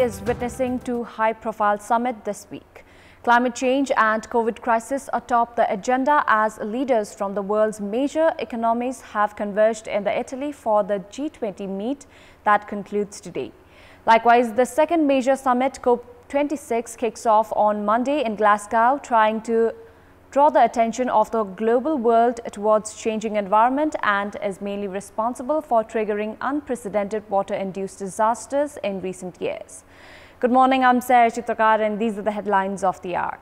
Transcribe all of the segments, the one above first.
is witnessing two high-profile summits this week. Climate change and COVID crisis atop the agenda as leaders from the world's major economies have converged in Italy for the G20 meet that concludes today. Likewise, the second major summit, COP26, kicks off on Monday in Glasgow, trying to draw the attention of the global world towards changing environment and is mainly responsible for triggering unprecedented water-induced disasters in recent years. Good morning, I'm Sarah Chitrakar and these are the headlines of the hour.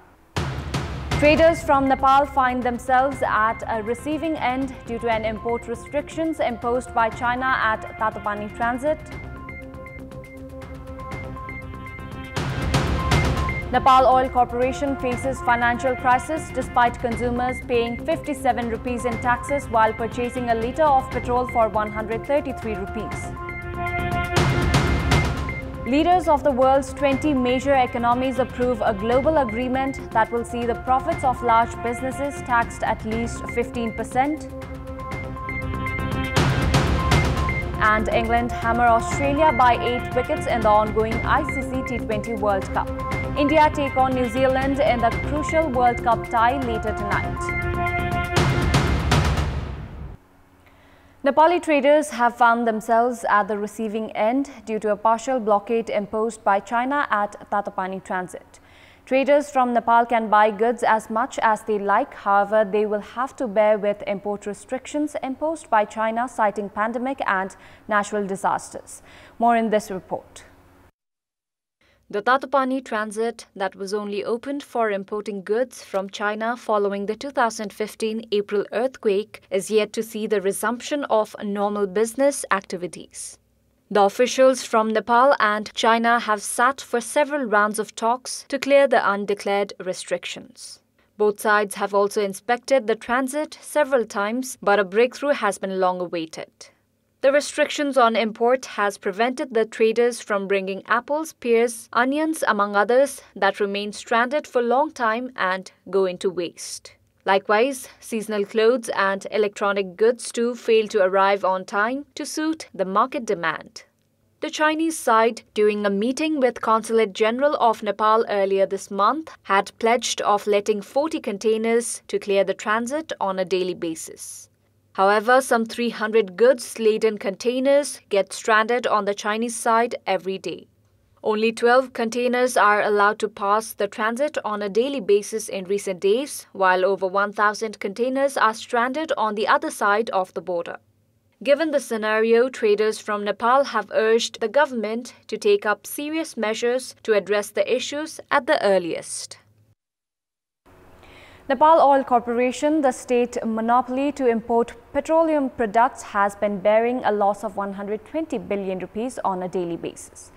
Traders from Nepal find themselves at a receiving end due to an import restrictions imposed by China at Tatopani Transit. Nepal Oil Corporation faces financial crisis despite consumers paying 57 rupees in taxes while purchasing a litre of petrol for 133 rupees. Leaders of the world's 20 major economies approve a global agreement that will see the profits of large businesses taxed at least 15%. And England hammer Australia by 8 wickets in the ongoing ICC T20 World Cup. India take on New Zealand in the crucial World Cup tie later tonight. Nepali traders have found themselves at the receiving end due to a partial blockade imposed by China at Tatopani Transit. Traders from Nepal can buy goods as much as they like, however, they will have to bear with import restrictions imposed by China citing pandemic and natural disasters. More in this report. The Tatopani Transit, that was only opened for importing goods from China following the 2015 April earthquake, is yet to see the resumption of normal business activities. The officials from Nepal and China have sat for several rounds of talks to clear the undeclared restrictions. Both sides have also inspected the transit several times, but a breakthrough has been long awaited. The restrictions on import has prevented the traders from bringing apples, pears, onions, among others, that remain stranded for a long time and go into waste. Likewise, seasonal clothes and electronic goods too fail to arrive on time to suit the market demand. The Chinese side, during a meeting with Consulate General of Nepal earlier this month, had pledged of letting 40 containers to clear the transit on a daily basis. However, some 300 goods-laden containers get stranded on the Chinese side every day. Only 12 containers are allowed to pass the transit on a daily basis in recent days, while over 1,000 containers are stranded on the other side of the border. Given the scenario, traders from Nepal have urged the government to take up serious measures to address the issues at the earliest. Nepal Oil Corporation, the state monopoly to import petroleum products, has been bearing a loss of 120 billion rupees on a daily basis.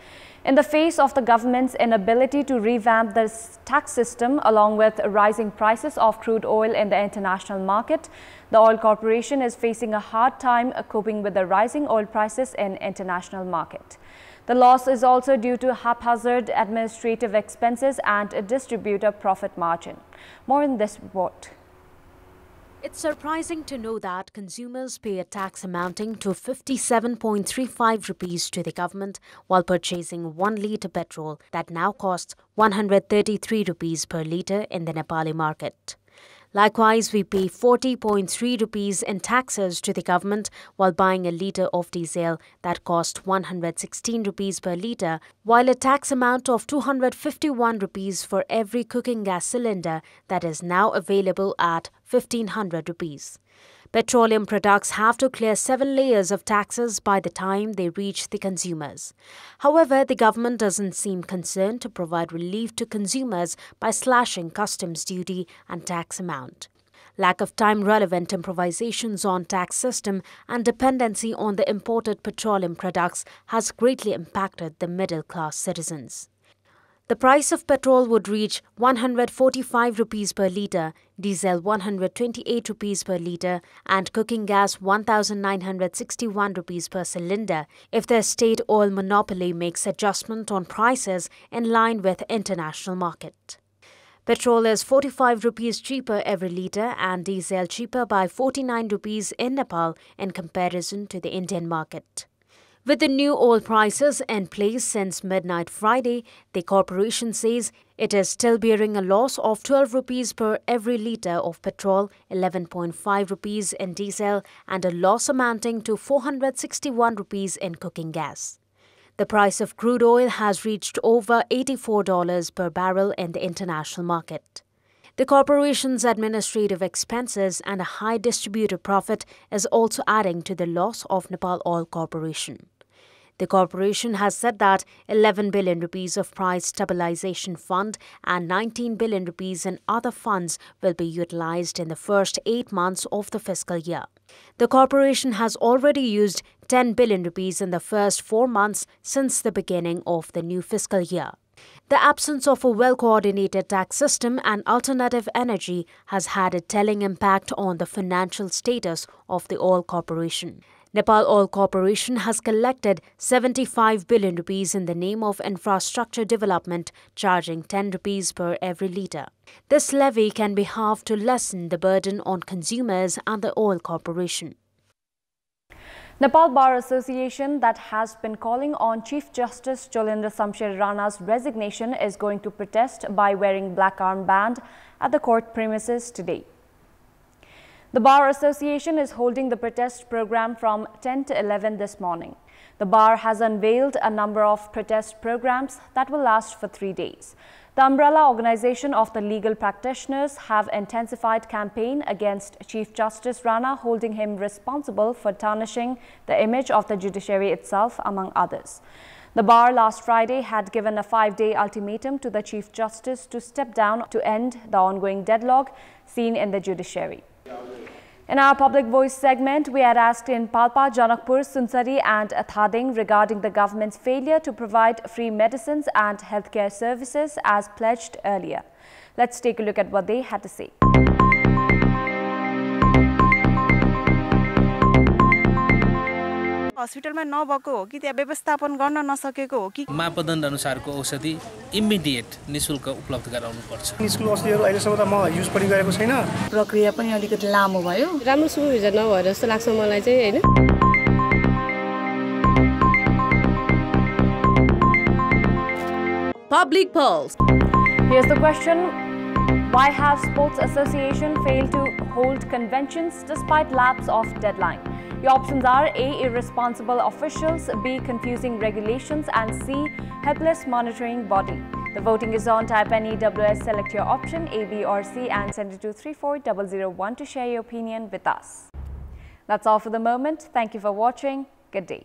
In the face of the government's inability to revamp the tax system along with rising prices of crude oil in the international market, the oil corporation is facing a hard time coping with the rising oil prices in international market. The loss is also due to haphazard administrative expenses and a distributor profit margin. More in this report. It's surprising to know that consumers pay a tax amounting to 57.35 rupees to the government while purchasing 1 litre petrol that now costs 133 rupees per litre in the Nepali market. Likewise, we pay 40.3 rupees in taxes to the government while buying a litre of diesel that cost 116 rupees per litre, while a tax amount of 251 rupees for every cooking gas cylinder that is now available at 1,500 rupees. Petroleum products have to clear 7 layers of taxes by the time they reach the consumers. However, the government doesn't seem concerned to provide relief to consumers by slashing customs duty and tax amount. Lack of time-relevant improvisations on tax system and dependency on the imported petroleum products has greatly impacted the middle-class citizens. The price of petrol would reach 145 rupees per litre, diesel 128 rupees per litre and cooking gas 1,961 rupees per cylinder if the state oil monopoly makes adjustment on prices in line with international market. Petrol is 45 rupees cheaper every litre and diesel cheaper by 49 rupees in Nepal in comparison to the Indian market. With the new oil prices in place since midnight Friday, the corporation says it is still bearing a loss of 12 rupees per every litre of petrol, 11.5 rupees in diesel and a loss amounting to 461 rupees in cooking gas. The price of crude oil has reached over $84 per barrel in the international market. The corporation's administrative expenses and a high distributor profit is also adding to the loss of Nepal Oil Corporation. The corporation has said that 11 billion rupees of price stabilization fund and 19 billion rupees in other funds will be utilized in the first 8 months of the fiscal year. The corporation has already used 10 billion rupees in the first 4 months since the beginning of the new fiscal year. The absence of a well-coordinated tax system and alternative energy has had a telling impact on the financial status of the oil corporation. Nepal Oil Corporation has collected 75 billion rupees in the name of infrastructure development, charging 10 rupees per every litre. This levy can be halved to lessen the burden on consumers and the oil corporation. Nepal Bar Association, that has been calling on Chief Justice Cholendra Samsher Rana's resignation, is going to protest by wearing black armband at the court premises today. The Bar Association is holding the protest program from 10 to 11 this morning. The Bar has unveiled a number of protest programs that will last for 3 days. The umbrella organization of the legal practitioners have intensified campaign against Chief Justice Rana, holding him responsible for tarnishing the image of the judiciary itself, among others. The Bar last Friday had given a 5-day ultimatum to the Chief Justice to step down to end the ongoing deadlock seen in the judiciary. In our Public Voice segment, we had asked in Palpa, Janakpur, Sunsari and Thading regarding the government's failure to provide free medicines and healthcare services as pledged earlier. Let's take a look at what they had to say. हस्पिटलमा नभएको हो कि त्यहाँ व्यवस्थापन गर्न नसकेको हो कि मापदण्ड अनुसारको औषधि इमिडिएट निशुल्क उपलब्ध गराउनु पर्छ। निशुल्क औषधिहरु अहिलेसम्म त म युज पनि गरेको छैन। प्रक्रिया पनि अलिकति लामो भयो। राम्रो सुविधा नभएर जस्तो लाग्छ मलाई चाहिँ, हैन? Public Pulse. Here's the question. Why have sports association failed to hold conventions despite lapse of deadline? Your options are A. Irresponsible officials, B. Confusing regulations, and C. Helpless monitoring body. The voting is on. Type NEWS, select your option A, B or C and send it to 34001 to share your opinion with us. That's all for the moment. Thank you for watching. Good day.